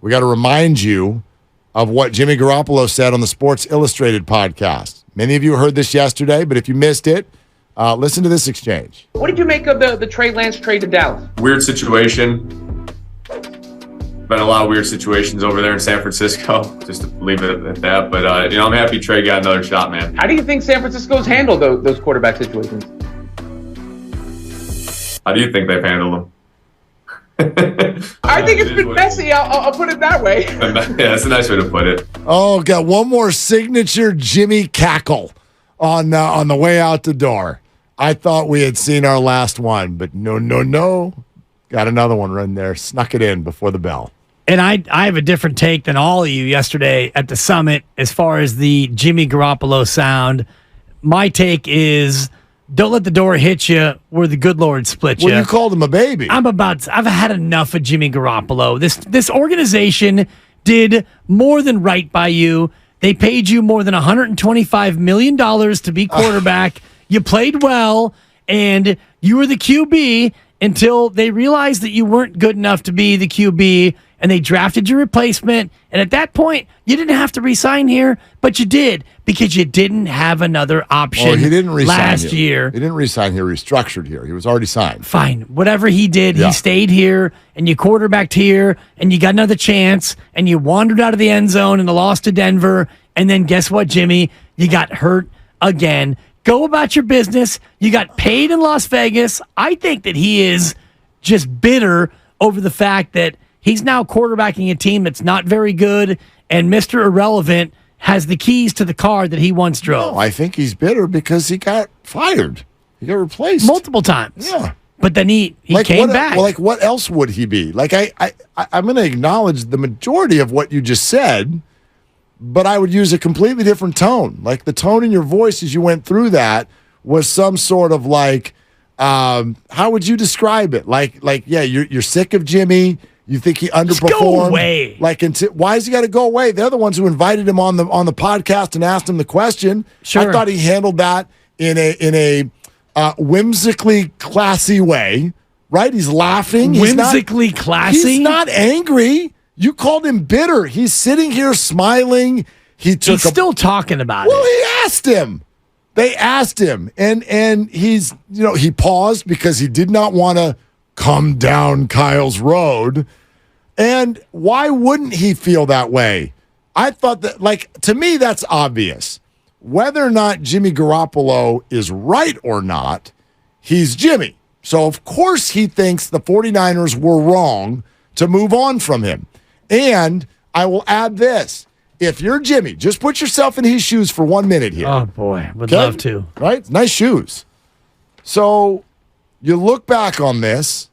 we got to remind you of what Jimmy Garoppolo said on the Sports Illustrated podcast. Many of you heard this yesterday, but if you missed it, listen to this exchange. What did you make of the Trey Lance trade to Dallas? Weird situation. Been a lot of weird situations over there in San Francisco, just to leave it at that. But, I'm happy Trey got another shot, man. How do you think San Francisco's handled those quarterback situations? How do you think they've handled them? I think it's been messy. I'll put it that way. Yeah, that's a nice way to put it. Oh, got one more signature Jimmy cackle on the way out the door. I thought we had seen our last one, but no. Got another one right there. Snuck it in before the bell. And I have a different take than all of you yesterday at the summit as far as the Jimmy Garoppolo sound. My take is don't let the door hit you where the good Lord split you. Well, you called him a baby. I've had enough of Jimmy Garoppolo. This organization did more than right by you. They paid you more than $125 million to be quarterback. You played well, and you were the QB until they realized that you weren't good enough to be the QB, and they drafted your replacement. And at that point, you didn't have to re-sign here, but you did because you didn't have another option. Oh, he didn't re-sign last here. year. He didn't re-sign here. He restructured here. He was already signed. Fine. Whatever he did, Yeah. he stayed here, and you quarterbacked here, and you got another chance, and you wandered out of the end zone and lost to Denver. And then guess what, Jimmy? You got hurt again. Go about your business. You got paid in Las Vegas. I think that he is just bitter over the fact that he's now quarterbacking a team that's not very good, and Mr. Irrelevant has the keys to the car that he once drove. No, I think he's bitter because he got fired. He got replaced. Multiple times. Yeah. But then he came back. Well, what else would he be? I'm going to acknowledge the majority of what you just said, but I would use a completely different tone. Like the tone in your voice as you went through that was some sort of how would you describe it? Yeah, you're sick of Jimmy. You think he underperformed? Just go away. Why has he got to go away? They're the ones who invited him on the podcast and asked him the question. Sure. I thought he handled that in a whimsically classy way. Right? He's laughing. Whimsically classy? He's not angry. You called him bitter. He's sitting here smiling. He's still talking about Well, it. he asked him. They asked him, and he's he paused because he did not want to come down Kyle's road. And why wouldn't he feel that way? I thought that, to me, that's obvious. Whether or not Jimmy Garoppolo is right or not, he's Jimmy. So, of course, he thinks the 49ers were wrong to move on from him. And I will add this. If you're Jimmy, just put yourself in his shoes for 1 minute here. Oh, boy. Would love to. Right? Nice shoes. So you look back on this,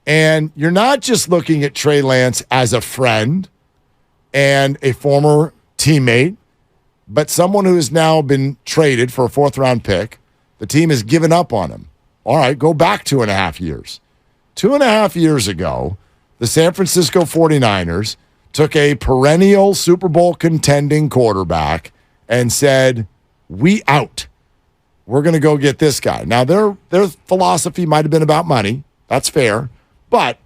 and you're not just looking at Trey Lance as a friend and a former teammate, but someone who has now been traded for a fourth-round pick. The team has given up on him. All right, go back 2.5 years. 2.5 years ago, the San Francisco 49ers took a perennial Super Bowl contending quarterback and said, we out. We're going to go get this guy. Now, their philosophy might have been about money. That's fair. But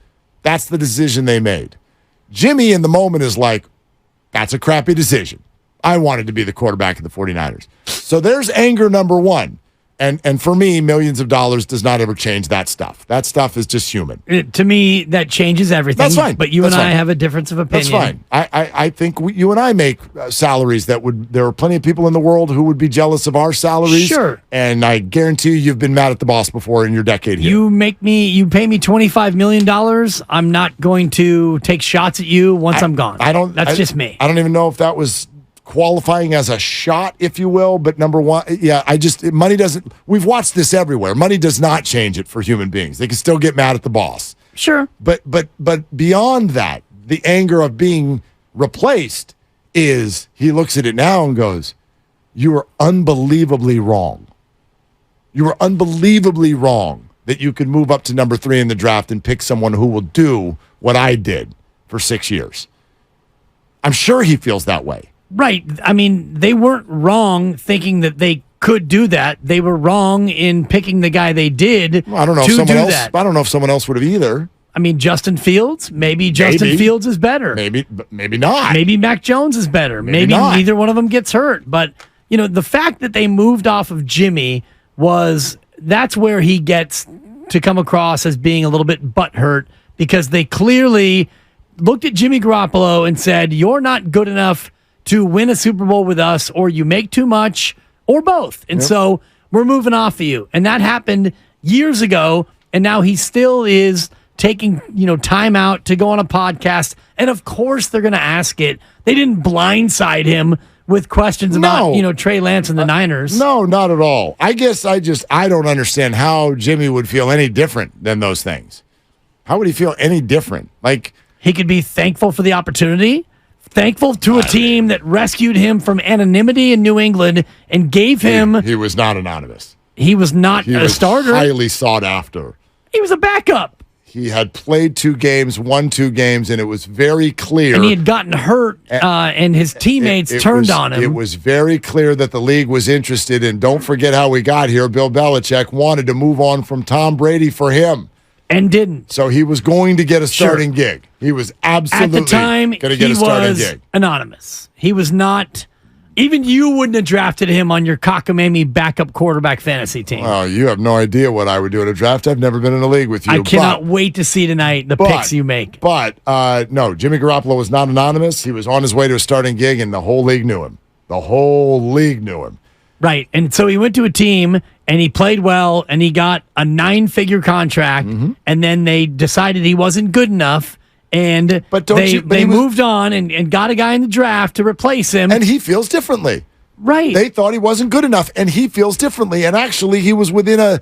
that's the decision they made. Jimmy in the moment is like, that's a crappy decision. I wanted to be the quarterback of the 49ers. So there's anger number one. And for me, millions of dollars does not ever change that stuff. That stuff is just human. To me, that changes everything. That's fine. But you and I have a difference of opinion. That's fine. I think you and I make salaries there are plenty of people in the world who would be jealous of our salaries. Sure. And I guarantee you've been mad at the boss before in your decade here. You pay me $25 million. I'm not going to take shots at you once I'm gone. That's just me. I don't even know if that was qualifying as a shot, if you will, but number one, money doesn't, we've watched this everywhere. Money does not change it for human beings. They can still get mad at the boss. Sure. But beyond that, the anger of being replaced is he looks at it now and goes, you are unbelievably wrong. You are unbelievably wrong that you could move up to number 3 in the draft and pick someone who will do what I did for 6 years. I'm sure he feels that way. Right. I mean, they weren't wrong thinking that they could do that. They were wrong in picking the guy they did. Well, I don't know if someone else would have either. I mean, Justin Fields, maybe Justin Fields is better. Maybe not. Maybe Mac Jones is better. Maybe not. neither one of them gets hurt. But, the fact that they moved off of Jimmy that's where he gets to come across as being a little bit butthurt, because they clearly looked at Jimmy Garoppolo and said, you're not good enough to win a Super Bowl with us, or you make too much, or both. And so we're moving off of you. And that happened years ago, and now he still is taking, time out to go on a podcast. And of course they're going to ask it. They didn't blindside him with questions about, Trey Lance and the Niners. No, not at all. I guess I don't understand how Jimmy would feel any different than those things. How would he feel any different? Like, he could be thankful for the opportunity, thankful to a team that rescued him from anonymity in New England and gave him. He was not anonymous. He was not a starter. Highly sought after. He was a backup. He had played 2 games, won 2 games, and it was very clear. And he had gotten hurt, and his teammates turned on him. It was very clear that the league was interested, and don't forget how we got here. Bill Belichick wanted to move on from Tom Brady for him. And didn't. So he was going to get a starting gig. He was absolutely at the time, going to get a starting gig. Anonymous. He was not. Even you wouldn't have drafted him on your cockamamie backup quarterback fantasy team. Oh, you have no idea what I would do in a draft. I've never been in a league with you. I cannot wait to see tonight the picks you make. But, no, Jimmy Garoppolo was not anonymous. He was on his way to a starting gig, and the whole league knew him. The whole league knew him. Right. And so he went to a team, and he played well, and he got a 9-figure contract, and then they decided he wasn't good enough. And they moved on and got a guy in the draft to replace him. And he feels differently. Right. They thought he wasn't good enough, and he feels differently. And actually, he was within a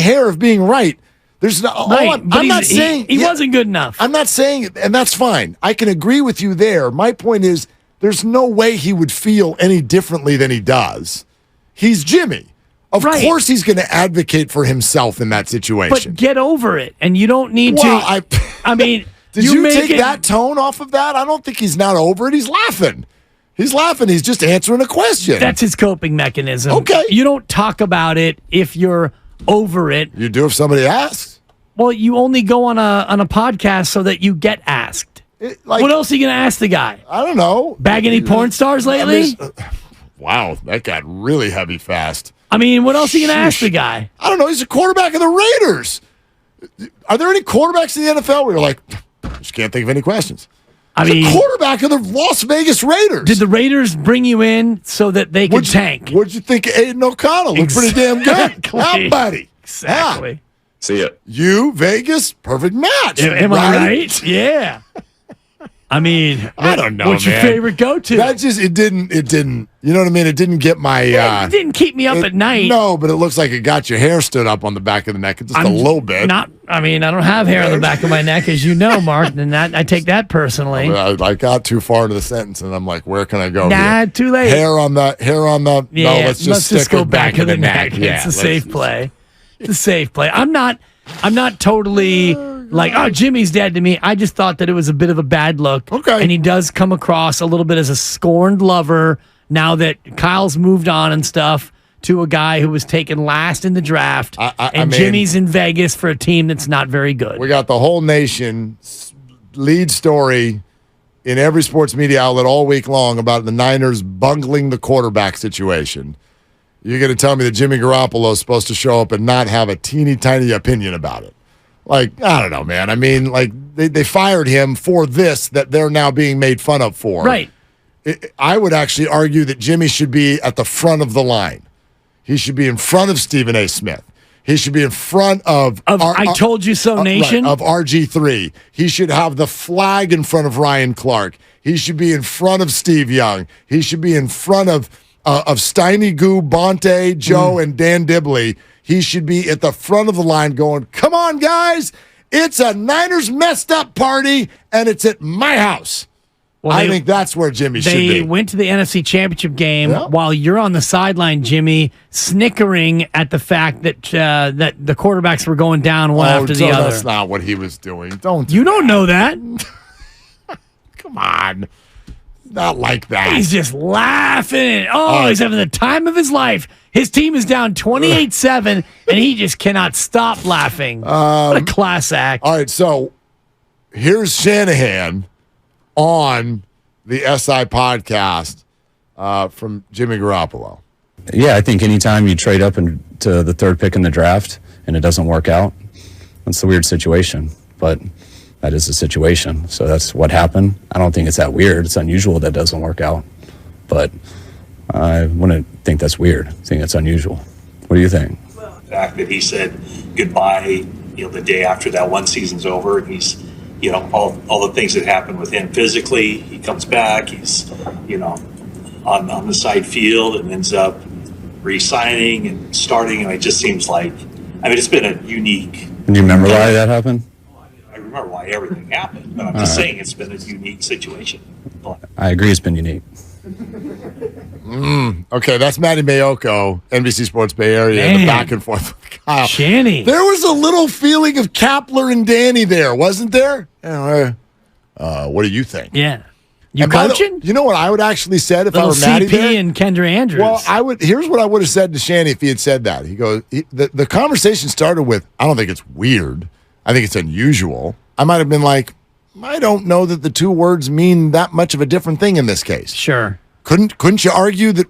hair of being right. There's no. Right. I'm not saying he wasn't good enough. I'm not saying, and that's fine. I can agree with you there. My point is, there's no way he would feel any differently than he does. He's Jimmy. Of course, he's going to advocate for himself in that situation. But get over it, and you don't need to. I mean. Did you take that tone off of that? I don't think he's not over it. He's laughing. He's laughing. He's just answering a question. That's his coping mechanism. Okay. You don't talk about it if you're over it. You do if somebody asks. Well, you only go on a podcast so that you get asked. What else are you going to ask the guy? I don't know. Bag any porn stars lately? Wow, that got really heavy fast. I mean, what else are you going to ask the guy? I don't know. He's a quarterback of the Raiders. Are there any quarterbacks in the NFL where you're like, just can't think of any questions? He's a quarterback of the Las Vegas Raiders. Did the Raiders bring you in so that they could tank? What'd you think of Aiden O'Connell? Looked pretty damn good. How, buddy? Exactly. See ya. You, Vegas, perfect match. Am I right? Yeah. I mean, I don't know. What's your favorite go-to? That just it didn't. You know what I mean? It didn't get my. It didn't keep me up at night. No, but it looks like it got your hair stood up on the back of the neck just a little bit. I don't have hair on the back of my neck, as you know, Mark, and that I take that personally. I got too far into the sentence, and I'm like, where can I go? Nah, here? Too late. Hair on the. Yeah, no, let's just go back of the neck. Yeah, it's a safe play. It's a safe play. I'm not totally like, oh, Jimmy's dead to me. I just thought that it was a bit of a bad look. Okay. And he does come across a little bit as a scorned lover now that Kyle's moved on and stuff to a guy who was taken last in the draft. Jimmy's in Vegas for a team that's not very good. We got the whole nation's lead story in every sports media outlet all week long about the Niners bungling the quarterback situation. You're going to tell me that Jimmy Garoppolo is supposed to show up and not have a teeny tiny opinion about it. Like, I don't know, man. I mean, like, they fired him for this that they're now being made fun of for. Right. I would actually argue that Jimmy should be at the front of the line. He should be in front of Stephen A. Smith. He should be in front of I Told You So Nation. Right, of RG3. He should have the flag in front of Ryan Clark. He should be in front of Steve Young. He should be in front of Steiny Goo, Bonte, Joe, and Dan Dibley. He should be at the front of the line going, come on, guys. It's a Niners messed up party, and it's at my house. Well, I think that's where Jimmy should be. They went to the NFC Championship game while you're on the sideline, Jimmy, snickering at the fact that that the quarterbacks were going down one after the other. That's not what he was doing. You don't know that. Come on. Not like that. He's just laughing. He's having the time of his life. His team is down 28-7, and he just cannot stop laughing. What a class act. All right, so here's Shanahan on the SI podcast from Jimmy Garoppolo. Yeah, I think anytime you trade up into the third pick in the draft and it doesn't work out, that's a weird situation. But that is the situation. So that's what happened. I don't think it's that weird. It's unusual that doesn't work out. But I wouldn't think that's weird. I think it's unusual. What do you think? The fact that he said goodbye, the day after that one season's over, and he's, all the things that happened with him physically, he comes back, he's, on the side field and ends up re-signing and starting, and it just seems like, it's been a unique. Do you remember why that happened? I remember why everything happened, but I'm just saying it's been a unique situation. I agree it's been unique. Okay, that's Matty Mayoko, NBC Sports Bay Area, and the back and forth with Kyle. Shanny. There was a little feeling of Kapler and Danny there, wasn't there? What do you think? Yeah. You And by the- coaching? you know what I would actually said if Little I were Matty CP there? and Kendra Andrews. Well, here's what I would have said to Shanny if he had said that. He goes, the conversation started with, I don't think it's weird. I think it's unusual. I might have been like, I don't know that the two words mean that much of a different thing in this case. Sure. Couldn't you argue that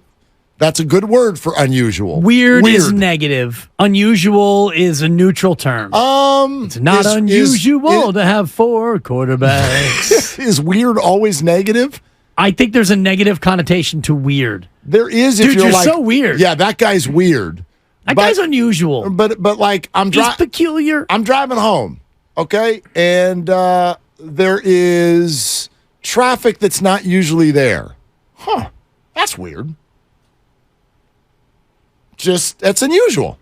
that's a good word for unusual? Weird is negative. Unusual is a neutral term. It's not unusual to have 4 quarterbacks. Is weird always negative? I think there's a negative connotation to weird. There is. If Dude, you're you're so weird. Yeah, that guy's weird. That guy's unusual. But like He's peculiar. I'm driving home, okay, and there is traffic that's not usually there. Huh? That's weird. That's unusual.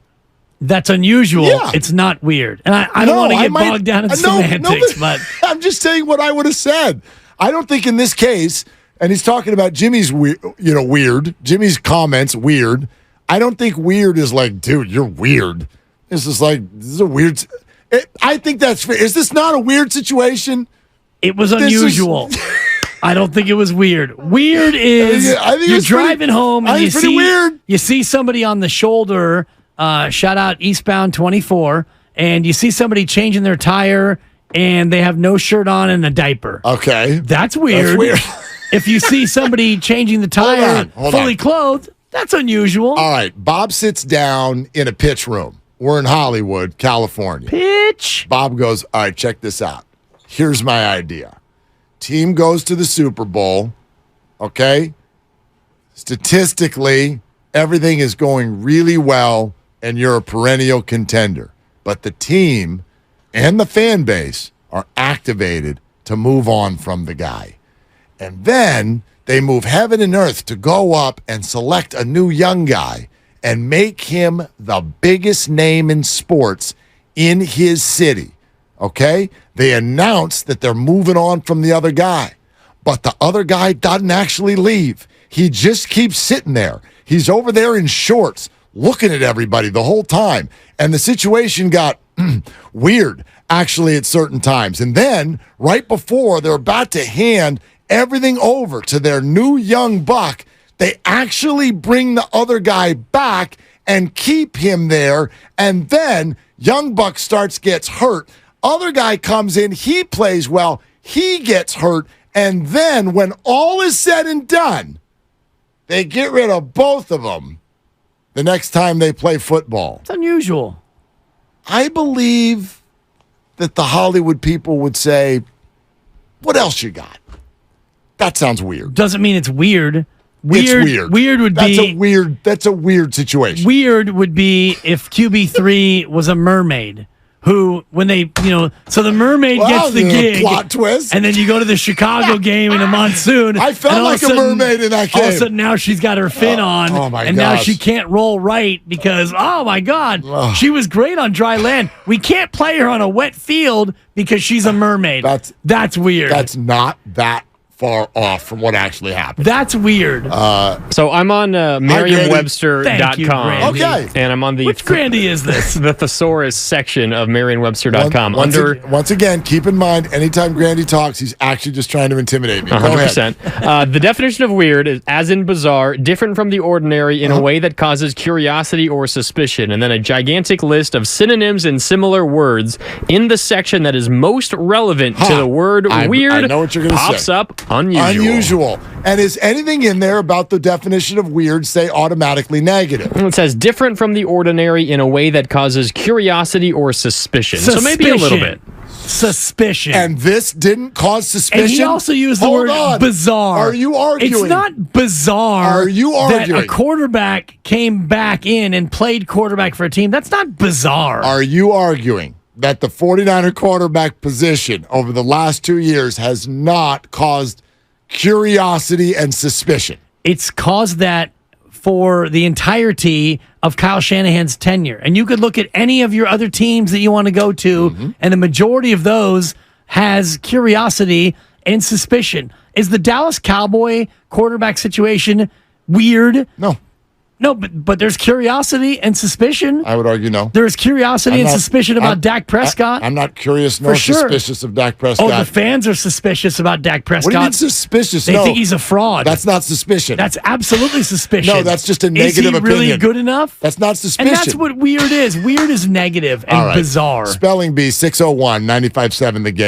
That's unusual. Yeah. It's not weird. And I don't want to get bogged down in semantics, but I'm just saying what I would have said. I don't think in this case, and he's talking about Jimmy's weird. Jimmy's comments weird. I don't think weird is like, dude, you're weird. It's just like, this is a weird. I think that's fair. Is this not a weird situation? it was unusual. I don't think it was weird. Weird is you're driving home and you see somebody on the shoulder, shout out eastbound 24, and you see somebody changing their tire and they have no shirt on and a diaper. Okay. That's weird. If you see somebody changing the tire fully clothed, that's unusual. All right. Bob sits down in a pitch room. We're in Hollywood, California. Pitch. Bob goes, all right, check this out. Here's my idea. Team goes to the Super Bowl, okay? Statistically, everything is going really well, and you're a perennial contender. But the team and the fan base are activated to move on from the guy. And then they move heaven and earth to go up and select a new young guy and make him the biggest name in sports in his city. Okay? They announce that they're moving on from the other guy, but the other guy doesn't actually leave. He just keeps sitting there. He's over there in shorts looking at everybody the whole time. And the situation got weird, actually, at certain times. And then, right before they're about to hand everything over to their new young buck, they actually bring the other guy back and keep him there. And then young buck gets hurt. Other guy comes in, he plays well, he gets hurt, and then when all is said and done, they get rid of both of them the next time they play football. It's unusual. I believe that the Hollywood people would say, what else you got? That sounds weird. Doesn't mean it's weird. It's weird. Weird would be That's a weird situation. Weird would be if QB3 was a mermaid. Who, when they, so the mermaid gets the gig. Plot twist. And then you go to the Chicago game in a monsoon. I felt like a mermaid in that game. All of a sudden now she's got her fin on. Oh my and now she can't roll right because, oh my God, she was great on dry land. We can't play her on a wet field because she's a mermaid. That's weird. That's not that far off from what actually happened. That's weird. So I'm on Merriam-Webster.com. Thank you, Grandy. Okay. And I'm on the Which Grandy is this? the thesaurus section of Merriam-Webster.com. Once again, keep in mind, anytime Grandy talks, he's actually just trying to intimidate me. Go ahead. 100%. The definition of weird is, as in bizarre, different from the ordinary in a way that causes curiosity or suspicion. And then a gigantic list of synonyms and similar words in the section that is most relevant to the word weird I know what you're gonna pops say. up unusual. And is anything in there about the definition of weird, say, automatically negative? It says different from the ordinary in a way that causes curiosity or suspicion. So maybe a little bit. Suspicion. And this didn't cause suspicion? And he also used the Hold word on. bizarre. Are you arguing? It's not bizarre. Are you arguing? That a quarterback came back in and played quarterback for a team? That's not bizarre. Are you arguing that the 49er quarterback position over the last 2 years has not caused curiosity and suspicion? It's caused that for the entirety of Kyle Shanahan's tenure. And you could look at any of your other teams that you want to go to, and the majority of those has curiosity and suspicion. Is the Dallas Cowboy quarterback situation weird? No, but there's curiosity and suspicion. I would argue no. There's curiosity and suspicion about Dak Prescott. I'm not curious nor suspicious of Dak Prescott. Oh, the fans are suspicious about Dak Prescott. What do you mean suspicious? They think he's a fraud. That's not suspicion. That's absolutely suspicion. No, that's just a negative opinion. Is he really good enough? That's not suspicion. And that's what weird is. Weird is negative and bizarre. Spelling bee 601 95.7 The Game.